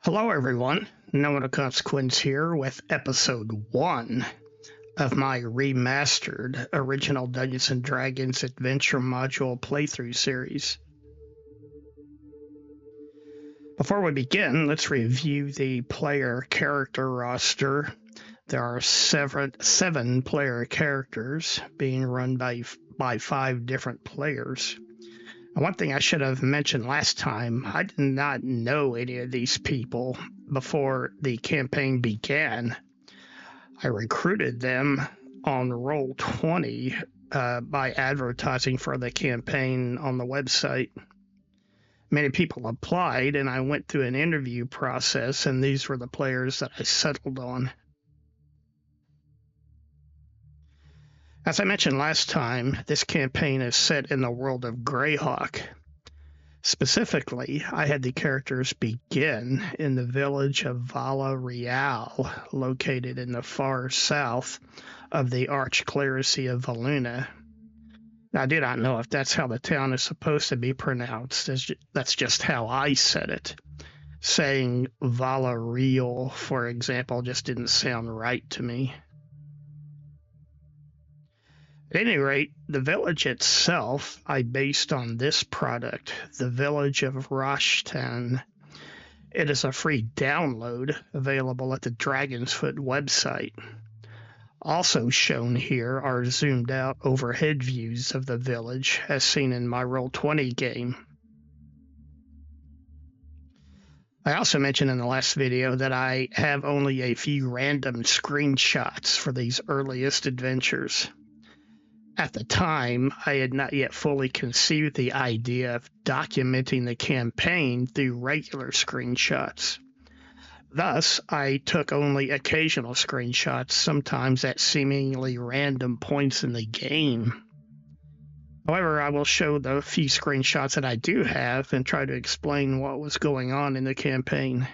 Hello, everyone. No Consequence here with episode 1 of my remastered original Dungeons & Dragons Adventure Module playthrough series. Before we begin, let's review the player character roster. There are seven player characters being run by 5 different players. And one thing I should have mentioned last time, I did not know any of these people before the campaign began. I recruited them on Roll20 by advertising for the campaign on the website. Many people applied, and I went through an interview process, and these were the players that I settled on. As I mentioned last time, this campaign is set in the world of Greyhawk. Specifically, I had the characters begin in the village of Vala Real, located in the far south of the Archclerisy of Valuna. I do not know if that's how the town is supposed to be pronounced. That's just how I said it. Saying Vala Real, for example, just didn't sound right to me. At any rate, the village itself I based on this product, the village of Rashtan. It is a free download available at the Dragon's Foot website. Also shown here are zoomed out overhead views of the village as seen in my Roll20 game. I also mentioned in the last video that I have only a few random screenshots for these earliest adventures. At the time, I had not yet fully conceived the idea of documenting the campaign through regular screenshots. Thus, I took only occasional screenshots, sometimes at seemingly random points in the game. However, I will show the few screenshots that I do have and try to explain what was going on in the campaign.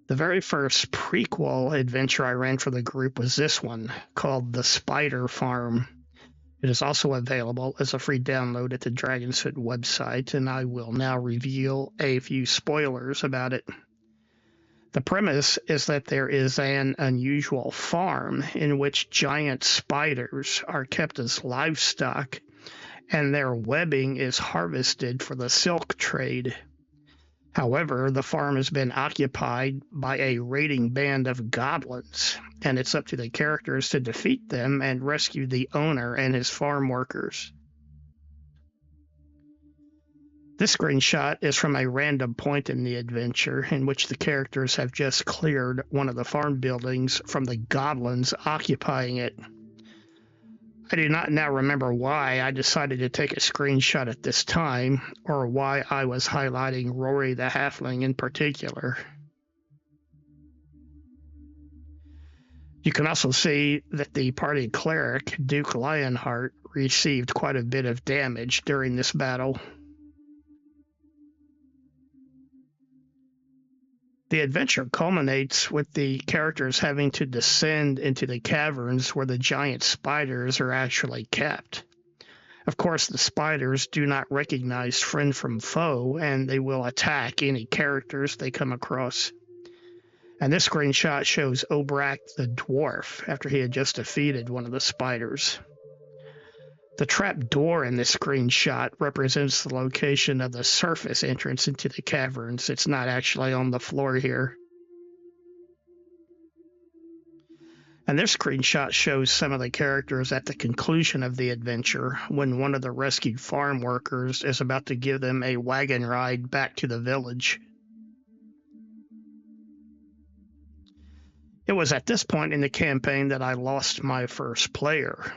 The very first prequel adventure I ran for the group was this one, called The Spider Farm. It is also available as a free download at the Dragon's Foot website, and I will now reveal a few spoilers about it. The premise is that there is an unusual farm in which giant spiders are kept as livestock, and their webbing is harvested for the silk trade. However, the farm has been occupied by a raiding band of goblins, and it's up to the characters to defeat them and rescue the owner and his farm workers. This screenshot is from a random point in the adventure in which the characters have just cleared one of the farm buildings from the goblins occupying it. I do not now remember why I decided to take a screenshot at this time, or why I was highlighting Rory the Halfling in particular. You can also see that the party cleric, Duke Lionheart, received quite a bit of damage during this battle. The adventure culminates with the characters having to descend into the caverns where the giant spiders are actually kept. Of course, the spiders do not recognize friend from foe, and they will attack any characters they come across. And this screenshot shows Obrak the dwarf after he had just defeated one of the spiders. The trap door in this screenshot represents the location of the surface entrance into the caverns. It's not actually on the floor here. And this screenshot shows some of the characters at the conclusion of the adventure when one of the rescued farm workers is about to give them a wagon ride back to the village. It was at this point in the campaign that I lost my first player.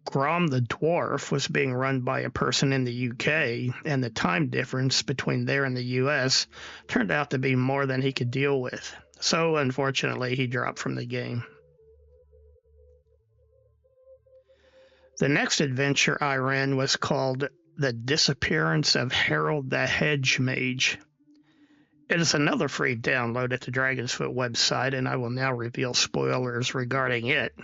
Grom the Dwarf was being run by a person in the UK, and the time difference between there and the US turned out to be more than he could deal with. So, unfortunately, he dropped from the game. The next adventure I ran was called The Disappearance of Harold the Hedge Mage. It is another free download at the Dragon's Foot website, and I will now reveal spoilers regarding it.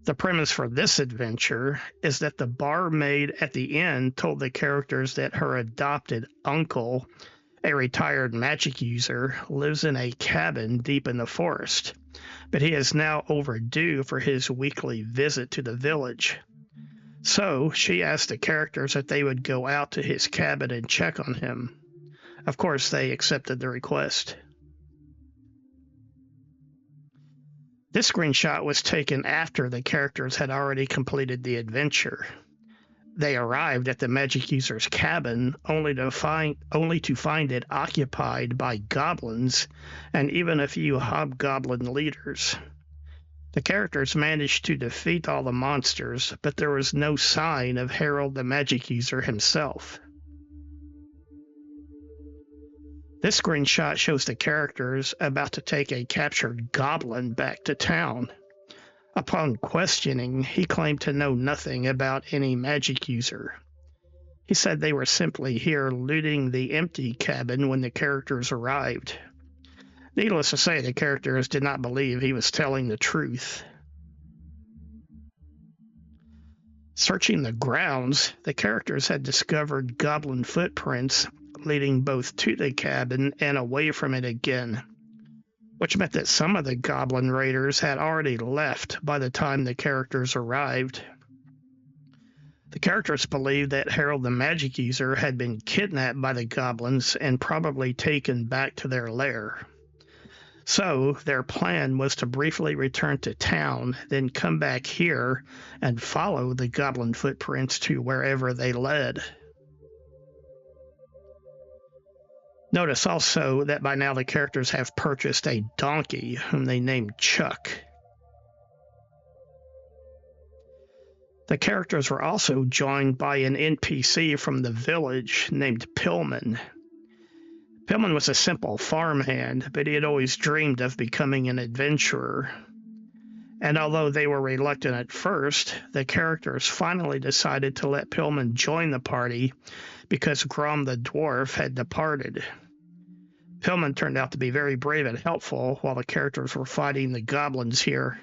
The premise for this adventure is that the barmaid at the inn told the characters that her adopted uncle, a retired magic user, lives in a cabin deep in the forest, but he is now overdue for his weekly visit to the village. So she asked the characters if they would go out to his cabin and check on him. Of course, they accepted the request. This screenshot was taken after the characters had already completed the adventure. They arrived at the magic user's cabin only to find it occupied by goblins and even a few hobgoblin leaders. The characters managed to defeat all the monsters, but there was no sign of Harold the magic user himself. This screenshot shows the characters about to take a captured goblin back to town. Upon questioning, he claimed to know nothing about any magic user. He said they were simply here looting the empty cabin when the characters arrived. Needless to say, the characters did not believe he was telling the truth. Searching the grounds, the characters had discovered goblin footprints leading both to the cabin and away from it again, which meant that some of the goblin raiders had already left by the time the characters arrived. The characters believed that Harold the magic user had been kidnapped by the goblins and probably taken back to their lair. So their plan was to briefly return to town, then come back here and follow the goblin footprints to wherever they led. Notice also that by now the characters have purchased a donkey, whom they named Chuck. The characters were also joined by an NPC from the village named Pillman. Pillman was a simple farmhand, but he had always dreamed of becoming an adventurer. And although they were reluctant at first, the characters finally decided to let Pillman join the party because Grom the dwarf had departed. Pillman turned out to be very brave and helpful while the characters were fighting the goblins here.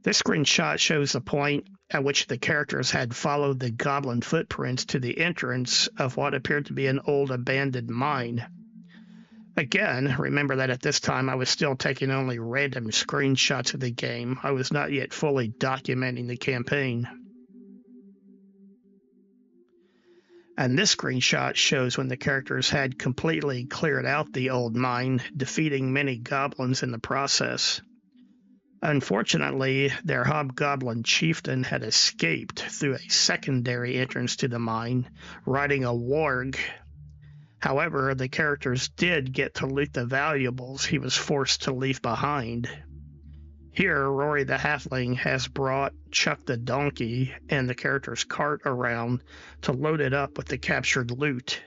This screenshot shows the point at which the characters had followed the goblin footprints to the entrance of what appeared to be an old abandoned mine. Again, remember that at this time I was still taking only random screenshots of the game. I was not yet fully documenting the campaign. And this screenshot shows when the characters had completely cleared out the old mine, defeating many goblins in the process. Unfortunately, their hobgoblin chieftain had escaped through a secondary entrance to the mine, riding a warg. However, the characters did get to loot the valuables he was forced to leave behind. Here, Rory the Halfling has brought Chuck the donkey and the character's cart around to load it up with the captured loot.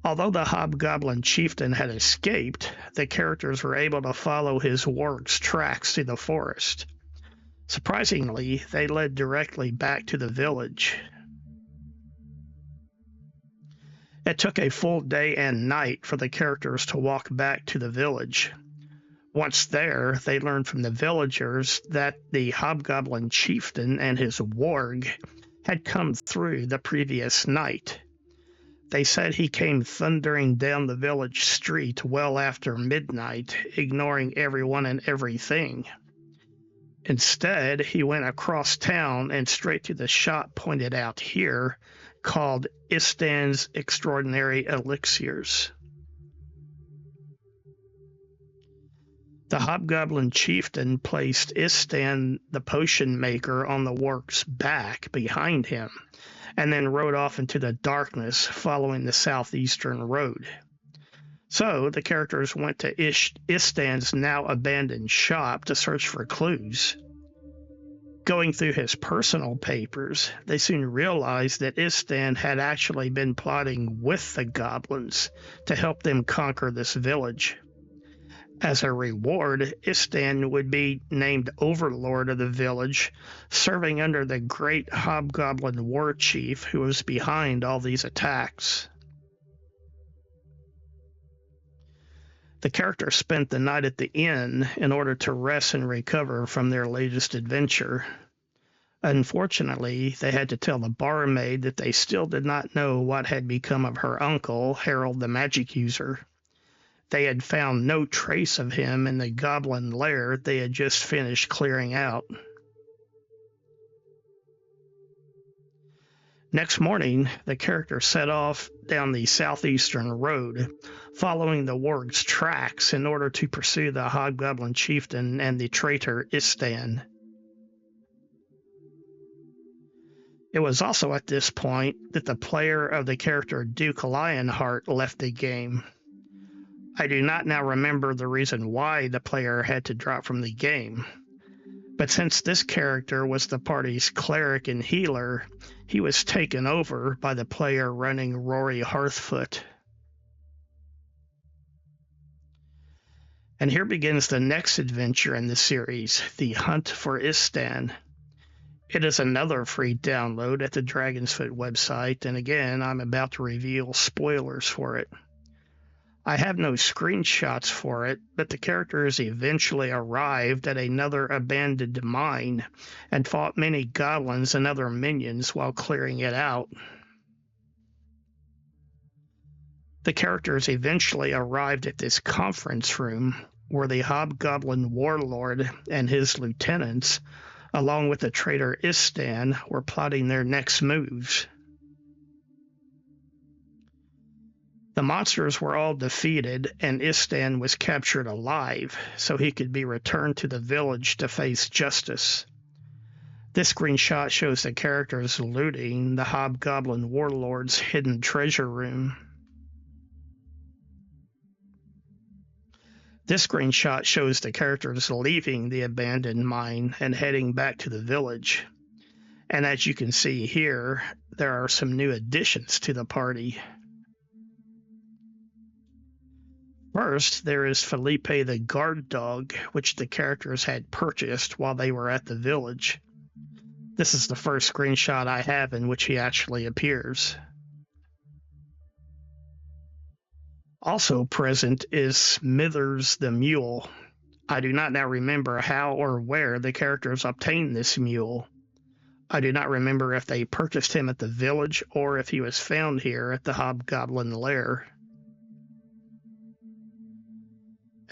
Although the hobgoblin chieftain had escaped, the characters were able to follow his warg's tracks through the forest. Surprisingly, they led directly back to the village. It took a full day and night for the characters to walk back to the village. Once there, they learned from the villagers that the hobgoblin chieftain and his warg had come through the previous night. They said he came thundering down the village street well after midnight, ignoring everyone and everything. Instead, he went across town and straight to the shop pointed out here, called Istan's Extraordinary Elixirs. The hobgoblin chieftain placed Istan the potion maker on the warg's back behind him, and then rode off into the darkness following the southeastern road. So the characters went to Istan's now abandoned shop to search for clues. Going through his personal papers, they soon realized that Istan had actually been plotting with the goblins to help them conquer this village. As a reward, Istan would be named overlord of the village, serving under the great hobgoblin war chief who was behind all these attacks. The characters spent the night at the inn in order to rest and recover from their latest adventure. Unfortunately, they had to tell the barmaid that they still did not know what had become of her uncle, Harold the Magic User. They had found no trace of him in the goblin lair they had just finished clearing out. Next morning, the characters set off down the southeastern road, following the warg's tracks in order to pursue the hobgoblin chieftain and the traitor Istan. It was also at this point that the player of the character Duke Lionheart left the game. I do not now remember the reason why the player had to drop from the game, but since this character was the party's cleric and healer, he was taken over by the player running Rory Hearthfoot. And here begins the next adventure in the series, The Hunt for Istan. It is another free download at the Dragon's Foot website, and again, I'm about to reveal spoilers for it. I have no screenshots for it, but the characters eventually arrived at another abandoned mine and fought many goblins and other minions while clearing it out. The characters eventually arrived at this conference room where the hobgoblin warlord and his lieutenants, along with the traitor Istan, were plotting their next moves. The monsters were all defeated, and Istan was captured alive, so he could be returned to the village to face justice. This screenshot shows the characters looting the hobgoblin warlord's hidden treasure room. This screenshot shows the characters leaving the abandoned mine and heading back to the village. And as you can see here, there are some new additions to the party. First, there is Felipe the guard dog, which the characters had purchased while they were at the village. This is the first screenshot I have in which he actually appears. Also present is Smithers the mule. I do not now remember how or where the characters obtained this mule. I do not remember if they purchased him at the village or if he was found here at the hobgoblin lair.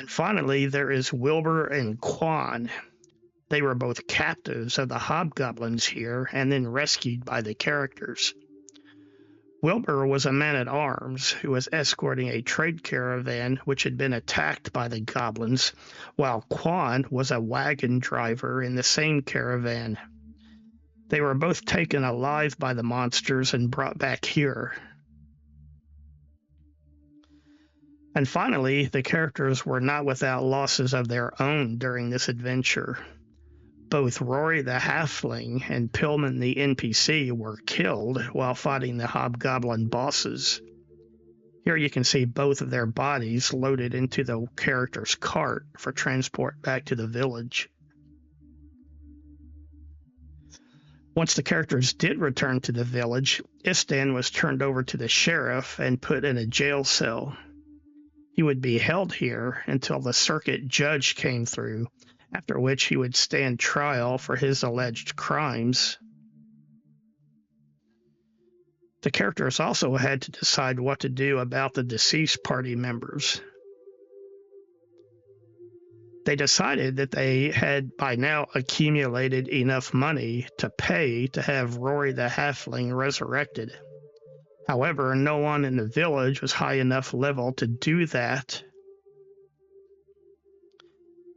And finally, there is Wilbur and Quan. They were both captives of the hobgoblins here and then rescued by the characters. Wilbur was a man-at-arms who was escorting a trade caravan which had been attacked by the goblins, while Quan was a wagon driver in the same caravan. They were both taken alive by the monsters and brought back here. And finally, the characters were not without losses of their own during this adventure. Both Rory the Halfling and Pillman the NPC were killed while fighting the hobgoblin bosses. Here you can see both of their bodies loaded into the character's cart for transport back to the village. Once the characters did return to the village, Istan was turned over to the sheriff and put in a jail cell. He would be held here until the circuit judge came through, after which he would stand trial for his alleged crimes. The characters also had to decide what to do about the deceased party members. They decided that they had by now accumulated enough money to pay to have Rory the Halfling resurrected. However, no one in the village was high enough level to do that.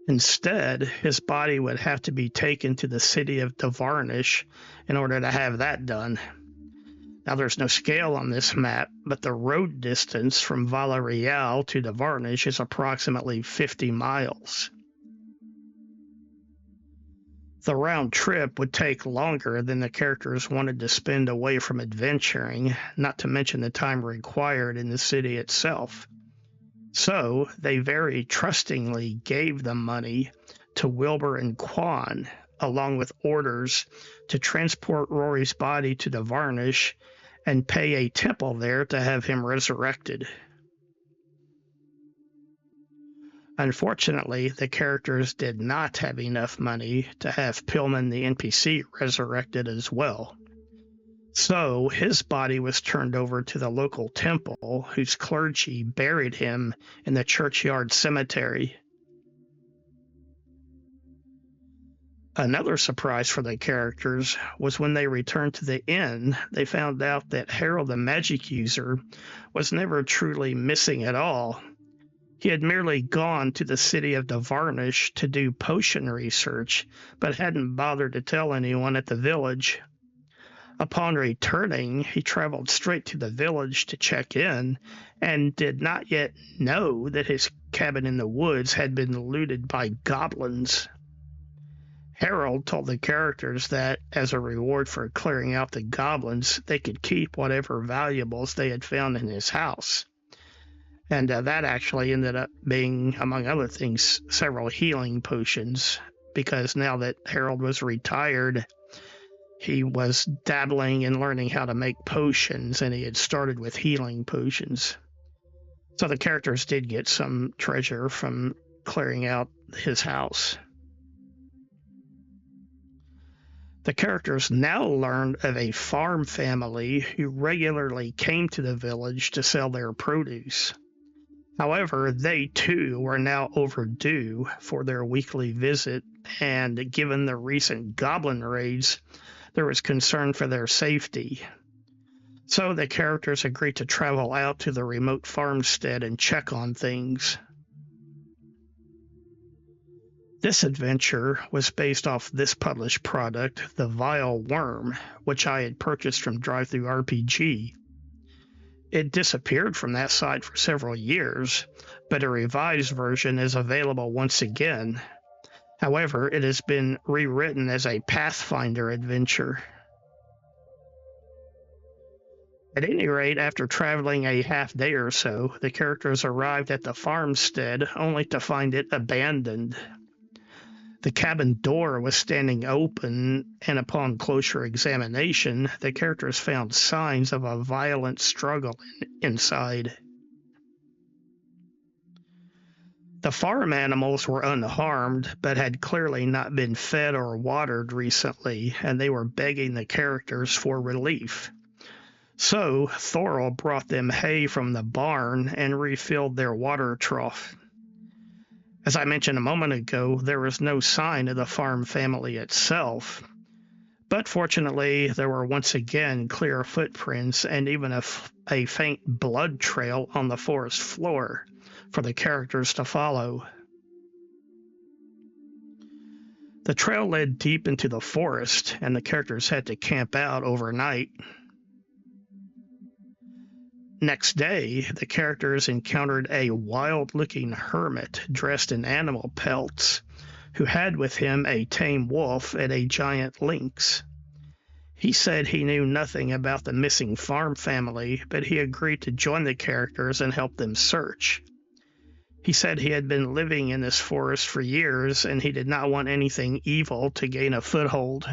Instead, his body would have to be taken to the city of Devarnish in order to have that done. Now, there's no scale on this map, but the road distance from Vala Real to Devarnish is approximately 50 miles. The round trip would take longer than the characters wanted to spend away from adventuring, not to mention the time required in the city itself. So they very trustingly gave the money to Wilbur and Quan, along with orders to transport Rory's body to Devarnish and pay a temple there to have him resurrected. Unfortunately, the characters did not have enough money to have Pillman the NPC resurrected as well. So his body was turned over to the local temple, whose clergy buried him in the churchyard cemetery. Another surprise for the characters was when they returned to the inn, they found out that Harold the magic user was never truly missing at all. He had merely gone to the city of Varnish to do potion research, but hadn't bothered to tell anyone at the village. Upon returning, he traveled straight to the village to check in, and did not yet know that his cabin in the woods had been looted by goblins. Harold told the characters that, as a reward for clearing out the goblins, they could keep whatever valuables they had found in his house. And that actually ended up being, among other things, several healing potions, because now that Harold was retired, he was dabbling in learning how to make potions, and he had started with healing potions. So the characters did get some treasure from clearing out his house. The characters now learned of a farm family who regularly came to the village to sell their produce. However, they too were now overdue for their weekly visit, and given the recent goblin raids, there was concern for their safety. So the characters agreed to travel out to the remote farmstead and check on things. This adventure was based off this published product, The Vile Worm, which I had purchased from ttrpg. It disappeared from that site for several years, but a revised version is available once again. However, it has been rewritten as a Pathfinder adventure. At any rate, after traveling a half day or so, the characters arrived at the farmstead only to find it abandoned. The cabin door was standing open, and upon closer examination, the characters found signs of a violent struggle inside. The farm animals were unharmed, but had clearly not been fed or watered recently, and they were begging the characters for relief. So Thorol brought them hay from the barn and refilled their water trough. As I mentioned a moment ago, there was no sign of the farm family itself, but fortunately there were once again clear footprints and even a faint blood trail on the forest floor for the characters to follow. The trail led deep into the forest, and the characters had to camp out overnight. Next day, the characters encountered a wild-looking hermit dressed in animal pelts, who had with him a tame wolf and a giant lynx. He said he knew nothing about the missing farm family, but he agreed to join the characters and help them search. He said he had been living in this forest for years, and he did not want anything evil to gain a foothold.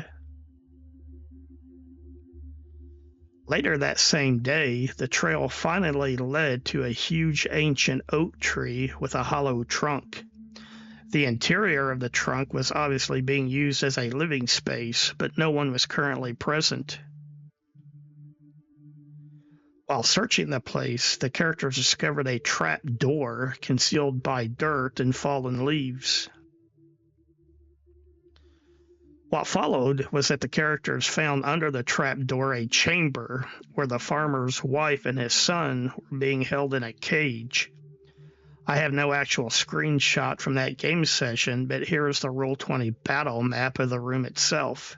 Later that same day, the trail finally led to a huge ancient oak tree with a hollow trunk. The interior of the trunk was obviously being used as a living space, but no one was currently present. While searching the place, the characters discovered a trap door concealed by dirt and fallen leaves. What followed was that the characters found under the trapdoor a chamber where the farmer's wife and his son were being held in a cage. I have no actual screenshot from that game session, but here is the Roll20 battle map of the room itself.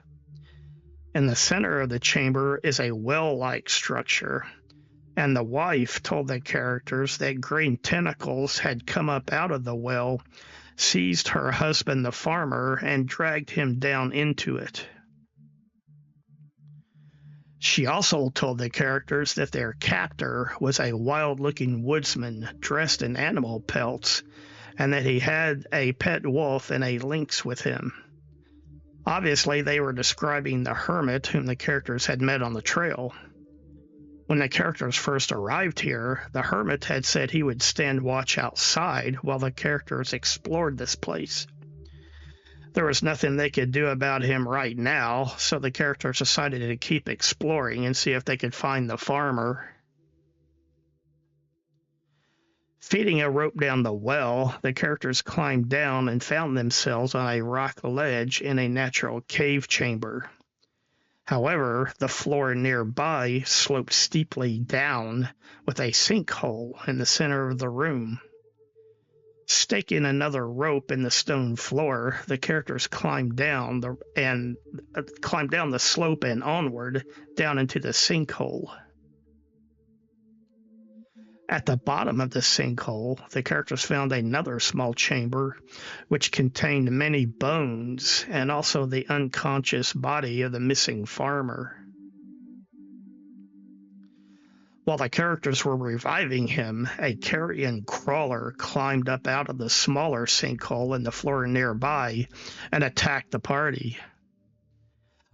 In the center of the chamber is a well-like structure, and the wife told the characters that green tentacles had come up out of the well, seized her husband the farmer, and dragged him down into it. She also told the characters that their captor was a wild-looking woodsman dressed in animal pelts, and that he had a pet wolf and a lynx with him. Obviously, they were describing the hermit whom the characters had met on the trail. When the characters first arrived here, the hermit had said he would stand watch outside while the characters explored this place. There was nothing they could do about him right now, so the characters decided to keep exploring and see if they could find the farmer. Feeding a rope down the well, the characters climbed down and found themselves on a rock ledge in a natural cave chamber. However, the floor nearby sloped steeply down with a sinkhole in the center of the room. Staking another rope in the stone floor, the characters climbed down the slope and onward down into the sinkhole. At the bottom of the sinkhole, the characters found another small chamber which contained many bones and also the unconscious body of the missing farmer. While the characters were reviving him, a carrion crawler climbed up out of the smaller sinkhole in the floor nearby and attacked the party.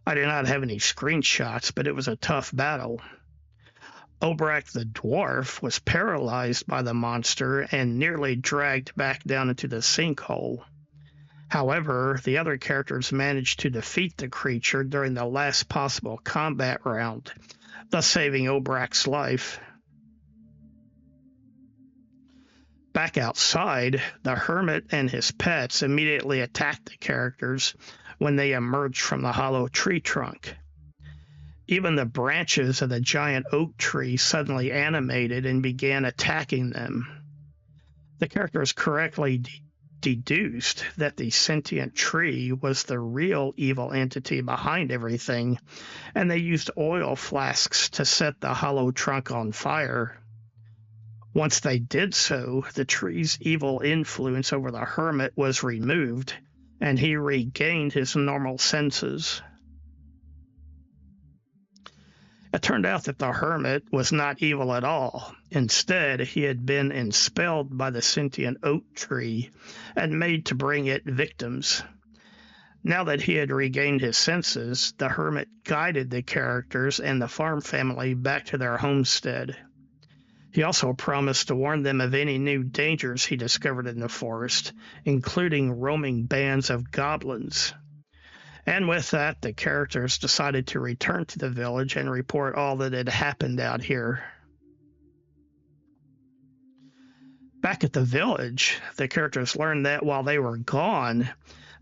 I do not have any screenshots, but it was a tough battle. Obrak the dwarf was paralyzed by the monster and nearly dragged back down into the sinkhole. However, the other characters managed to defeat the creature during the last possible combat round, thus saving Obrak's life. Back outside, the hermit and his pets immediately attacked the characters when they emerged from the hollow tree trunk. Even the branches of the giant oak tree suddenly animated and began attacking them. The characters correctly deduced that the sentient tree was the real evil entity behind everything, and they used oil flasks to set the hollow trunk on fire. Once they did so, the tree's evil influence over the hermit was removed, and he regained his normal senses. It turned out that the hermit was not evil at all. Instead, he had been expelled by the sentient oak tree and made to bring it victims. Now that he had regained his senses, the hermit guided the characters and the farm family back to their homestead. He also promised to warn them of any new dangers he discovered in the forest, including roaming bands of goblins. And with that, the characters decided to return to the village and report all that had happened out here. Back at the village, the characters learned that while they were gone,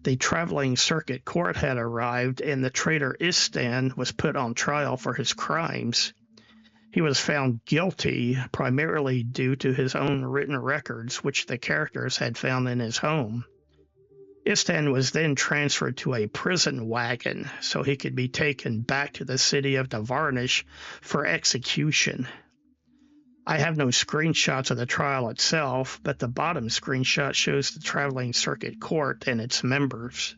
the traveling circuit court had arrived and the traitor Istan was put on trial for his crimes. He was found guilty primarily due to his own written records, which the characters had found in his home. Istan was then transferred to a prison wagon so he could be taken back to the city of Navarnish for execution. I have no screenshots of the trial itself, but the bottom screenshot shows the traveling circuit court and its members.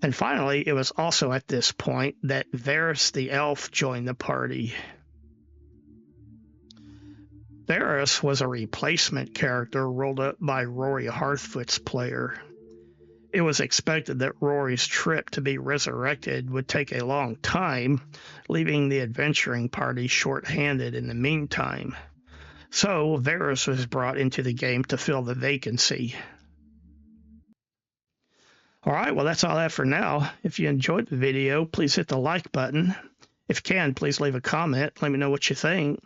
And finally, it was also at this point that Varys the elf joined the party. Varys was a replacement character rolled up by Rory Hearthfoot's player. It was expected that Rory's trip to be resurrected would take a long time, leaving the adventuring party short-handed in the meantime. So Varys was brought into the game to fill the vacancy. All right, well, that's all I have for now. If you enjoyed the video, please hit the like button. If you can, please leave a comment. Let me know what you think.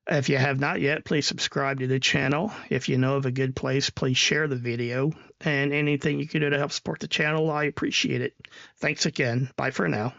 If you have not yet, please subscribe to the channel. If you know of a good place, please share the video. And anything you can do to help support the channel, I appreciate it. Thanks again. Bye for now.